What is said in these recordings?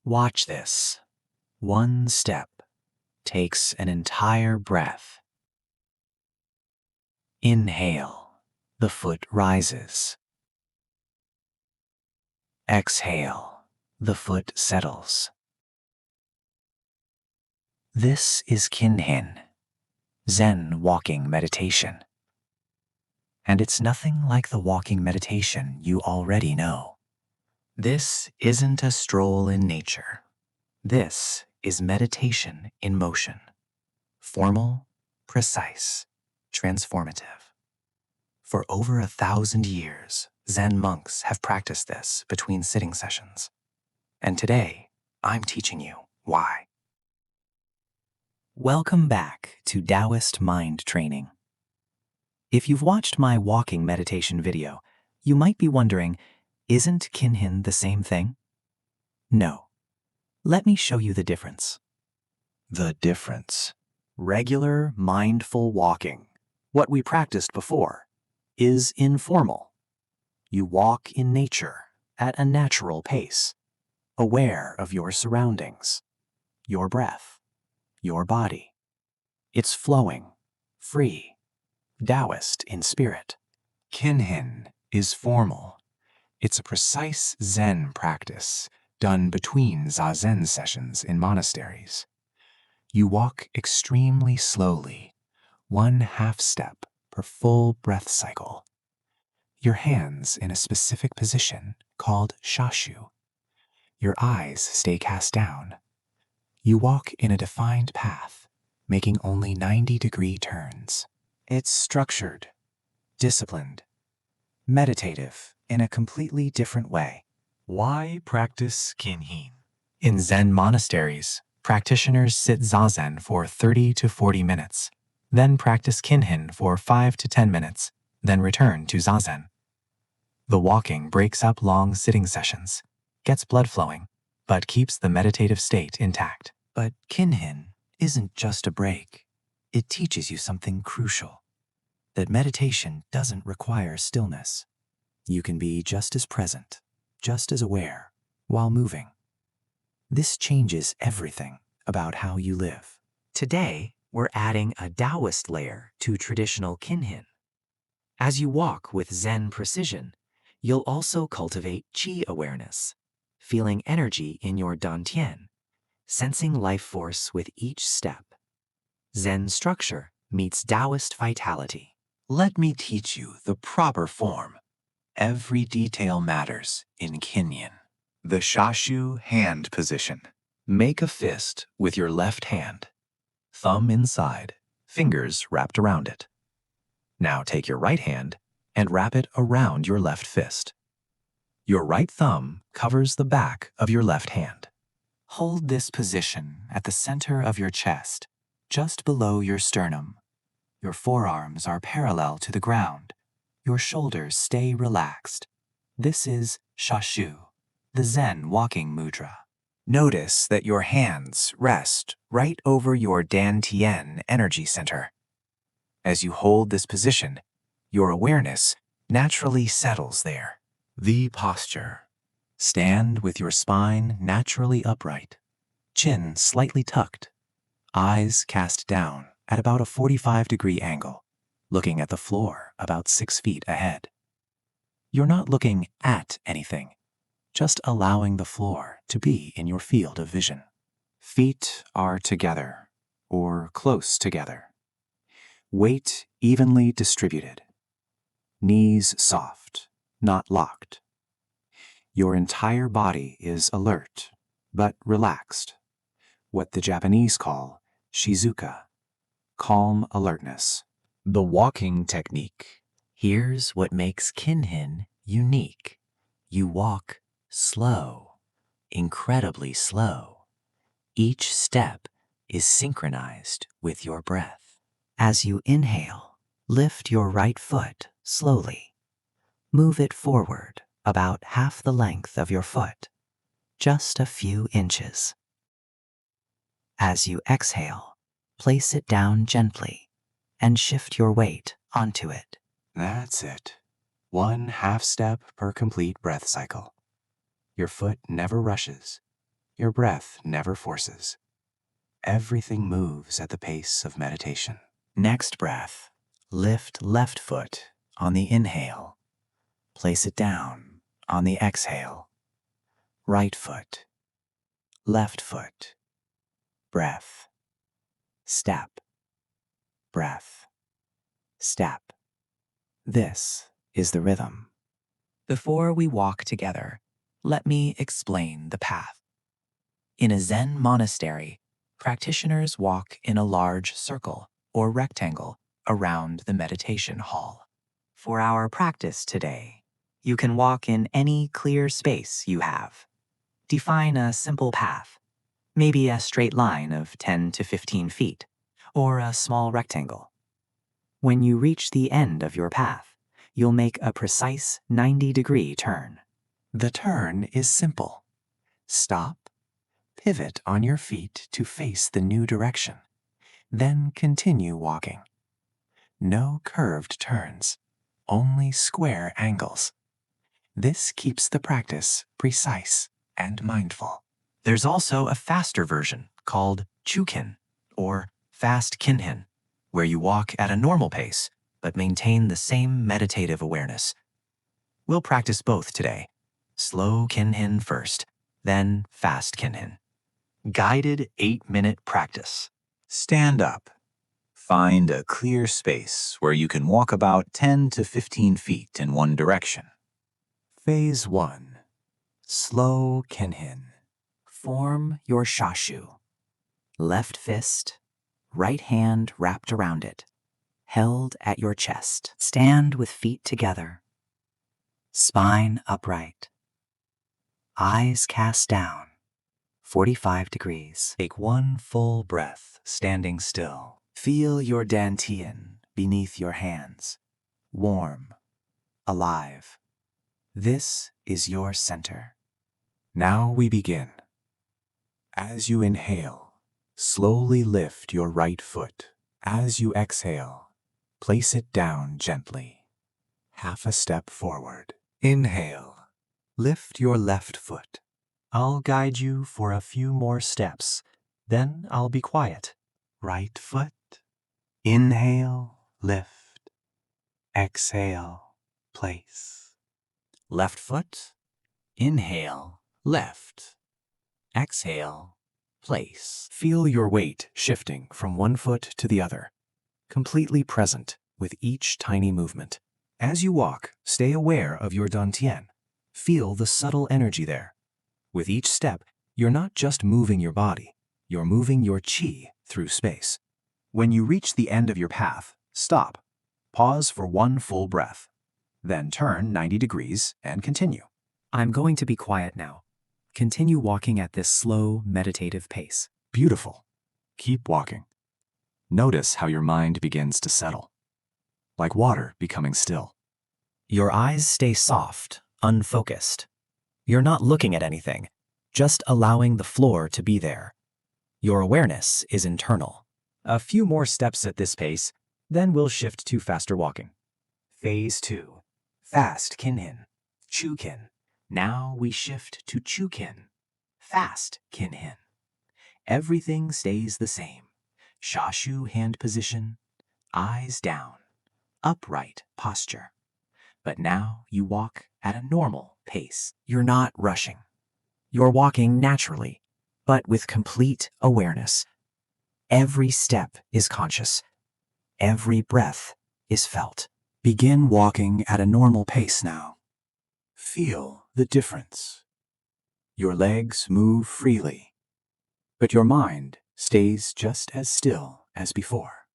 Watch this. One step takes an entire breath. Inhale, the foot rises. Exhale, the foot settles. This is Kinhin, Zen walking meditation. And it's nothing like the walking meditation you already know. This isn't a stroll in nature. This is meditation in motion. Formal, precise, transformative. For over 1,000 years, Zen monks have practiced this between sitting sessions. And today, I'm teaching you why. Welcome back to Daoist mind training. If you've watched my walking meditation video, you might be wondering, isn't Kinhin the same thing? No. Let me show you the difference. The difference. Regular, mindful walking, what we practiced before, is informal. You walk in nature at a natural pace, aware of your surroundings, your breath, your body. It's flowing, free, Daoist in spirit. Kinhin is formal. It's a precise Zen practice done between Zazen sessions in monasteries. You walk extremely slowly, 1/2 step per full breath cycle. Your hands in a specific position called Shashu. Your eyes stay cast down. You walk in a defined path, making only 90-degree turns. It's structured, disciplined, meditative in a completely different way. Why practice Kinhin? In Zen monasteries, practitioners sit zazen for 30 to 40 minutes, then practice Kinhin for 5 to 10 minutes, then return to zazen. The walking breaks up long sitting sessions, gets blood flowing, but keeps the meditative state intact. But Kinhin isn't just a break. It teaches you something crucial, that meditation doesn't require stillness. You can be just as present, just as aware, while moving. This changes everything about how you live. Today, we're adding a Daoist layer to traditional Kinhin. As you walk with Zen precision, you'll also cultivate qi awareness, feeling energy in your dantian, sensing life force with each step. Zen structure meets Daoist vitality. Let me teach you the proper form. Every detail matters in Kinhin. The Shashu hand position. Make a fist with your left hand. Thumb inside, fingers wrapped around it. Now take your right hand and wrap it around your left fist. Your right thumb covers the back of your left hand. Hold this position at the center of your chest, just below your sternum. Your forearms are parallel to the ground. Your shoulders stay relaxed. This is Shashu, the Zen walking mudra. Notice that your hands rest right over your dantian energy center. As you hold this position, your awareness naturally settles there. The posture. Stand with your spine naturally upright, chin slightly tucked, eyes cast down at about a 45-degree angle, looking at the floor about 6 feet ahead. You're not looking at anything, just allowing the floor to be in your field of vision. Feet are together or close together. Weight evenly distributed. Knees soft, not locked. Your entire body is alert, but relaxed. What the Japanese call Shizuka, calm alertness. The walking technique. Here's what makes Kinhin unique. You walk slow, incredibly slow. Each step is synchronized with your breath. As you inhale, lift your right foot slowly. Move it forward about half the length of your foot, just a few inches. As you exhale, place it down gently and shift your weight onto it. That's it. 1/2 step per complete breath cycle. Your foot never rushes, Your breath never forces. Everything moves at the pace of meditation. Next breath, lift left foot on the inhale. Place it down on the exhale. Right foot, left foot, breath, step, breath, step. This is the rhythm. Before we walk together, let me explain the path. In a Zen monastery, practitioners walk in a large circle or rectangle around the meditation hall. For our practice today, you can walk in any clear space you have. Define a simple path, maybe a straight line of 10 to 15 feet, or a small rectangle. When you reach the end of your path, you'll make a precise 90-degree turn. The turn is simple. Stop, pivot on your feet to face the new direction, then continue walking. No curved turns, only square angles. This keeps the practice precise and mindful. There's also a faster version called Chukin, or fast Kinhin, where you walk at a normal pace but maintain the same meditative awareness. We'll practice both today. Slow Kinhin first, then fast Kinhin. Guided 8-minute practice. Stand up. Find a clear space where you can walk about 10 to 15 feet in one direction. Phase 1. Slow Kinhin. Form your Shashu. Left fist, right hand wrapped around it, held at your chest. Stand with feet together. Spine upright. Eyes cast down, 45 degrees. Take one full breath, standing still. Feel your dantian beneath your hands, warm, alive. This is your center. Now we begin. As you inhale, slowly lift your right foot. As you exhale, place it down gently, half a step forward. Inhale, lift your left foot. I'll guide you for a few more steps, then I'll be quiet. Right foot. Inhale, lift. Exhale, place. Left foot. Inhale, left. Exhale, place. Feel your weight shifting from one foot to the other, completely present with each tiny movement. As you walk, stay aware of your dantian. Feel the subtle energy there. With each step, you're not just moving your body, you're moving your qi through space. When you reach the end of your path, stop. Pause for one full breath. Then turn 90 degrees and continue. I'm going to be quiet now. Continue walking at this slow, meditative pace. Beautiful. Keep walking. Notice how your mind begins to settle, like water becoming still. Your eyes stay soft, unfocused. You're not looking at anything, just allowing the floor to be there. Your awareness is internal. A few more steps at this pace, then we'll shift to faster walking. Phase 2. Fast Kinhin. Chukin. Now we shift to Chukin. Fast Kinhin. Everything stays the same. Shashu hand position, eyes down, upright posture. But now you walk at a normal pace. You're not rushing. You're walking naturally, but with complete awareness. Every step is conscious. Every breath is felt. Begin walking at a normal pace now. Feel the difference. Your legs move freely, but your mind stays just as still as before.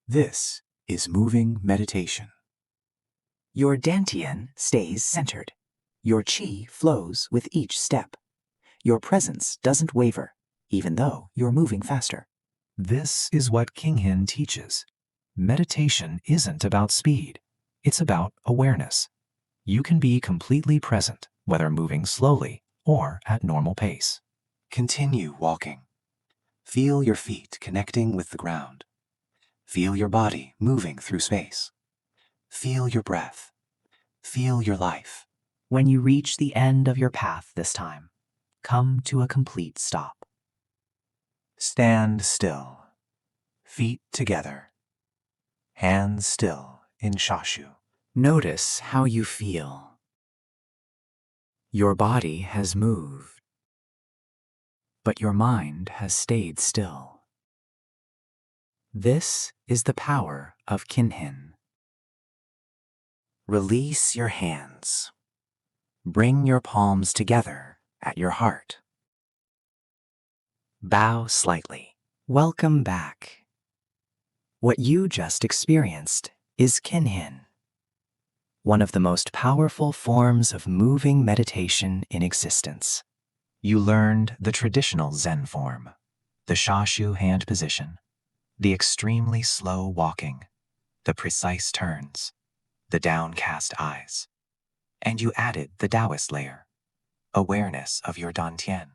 This is moving meditation. Your dantian stays centered. Your qi flows with each step. Your presence doesn't waver, even though you're moving faster. This is what Kinhin teaches. Meditation isn't about speed. It's about awareness. You can be completely present, whether moving slowly or at normal pace. Continue walking. Feel your feet connecting with the ground. Feel your body moving through space. Feel your breath. Feel your life. When you reach the end of your path this time, come to a complete stop. Stand still, feet together, hands still in Shashu. Notice how you feel. Your body has moved, but your mind has stayed still. This is the power of Kinhin. Release your hands. Bring your palms together at your heart. Bow slightly. Welcome back. What you just experienced is Kinhin, one of the most powerful forms of moving meditation in existence. You learned the traditional Zen form, the Shashu hand position, the extremely slow walking, the precise turns, the downcast eyes, and you added the Daoist layer, awareness of your dantian,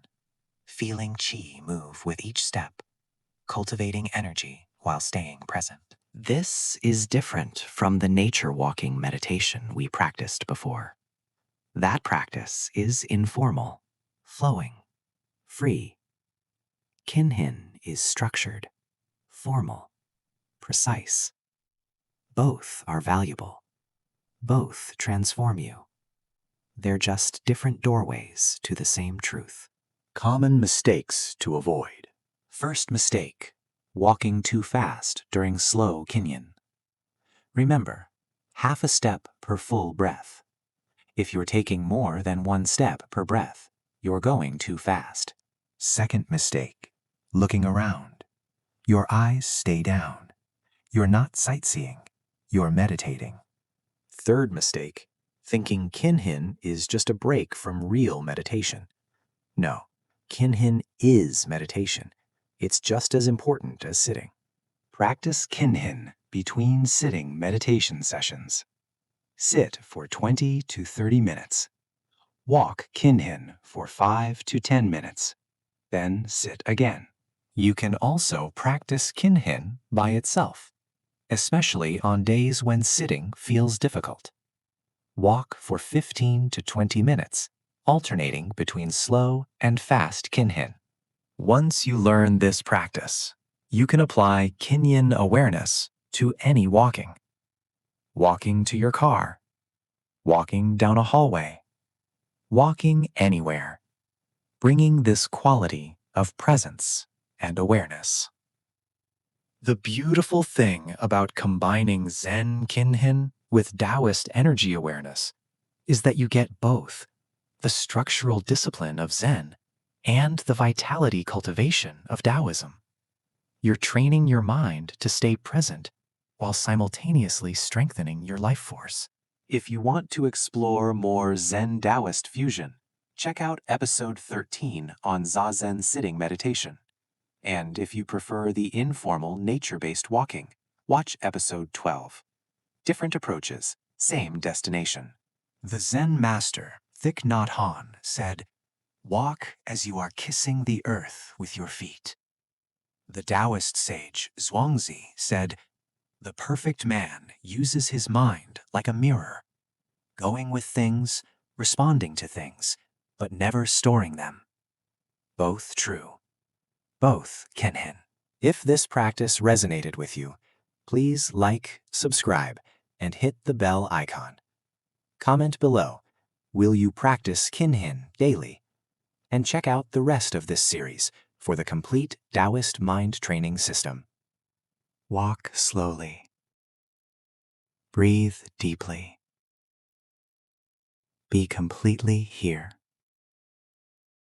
feeling qi move with each step, cultivating energy while staying present. This is different from the nature walking meditation we practiced before. That practice is informal, flowing, free. Kinhin is structured, formal, precise. Both are valuable. Both transform you. They're just different doorways to the same truth. Common mistakes to avoid. First mistake, walking too fast during slow Kinhin. Remember, half a step per full breath. If you're taking more than one step per breath, you're going too fast. Second mistake, looking around. Your eyes stay down. You're not sightseeing, you're meditating. Third mistake, thinking Kinhin is just a break from real meditation. No, Kinhin is meditation. It's just as important as sitting. Practice Kinhin between sitting meditation sessions. Sit for 20 to 30 minutes. Walk Kinhin for 5 to 10 minutes. Then sit again. You can also practice Kinhin by itself, especially on days when sitting feels difficult. Walk for 15 to 20 minutes, alternating between slow and fast Kinhin. Once you learn this practice, you can apply Kinhin awareness to any walking. Walking to your car, walking down a hallway, walking anywhere, bringing this quality of presence and awareness. The beautiful thing about combining Zen Kinhin with Daoist energy awareness is that you get both the structural discipline of Zen and the vitality cultivation of Taoism. You're training your mind to stay present while simultaneously strengthening your life force. If you want to explore more Zen-Taoist fusion, check out episode 13 on Zazen sitting meditation. And if you prefer the informal nature-based walking, watch episode 12. Different approaches, same destination. The Zen master, Thich Nhat Hanh, said, "Walk as you are kissing the earth with your feet." The Taoist sage Zhuangzi said, "The perfect man uses his mind like a mirror, going with things, responding to things, but never storing them." Both true. Both Kinhin. If this practice resonated with you, please like, subscribe, and hit the bell icon. Comment below, will you practice Kinhin daily? And check out the rest of this series for the complete Taoist mind training system. Walk slowly. Breathe deeply. Be completely here.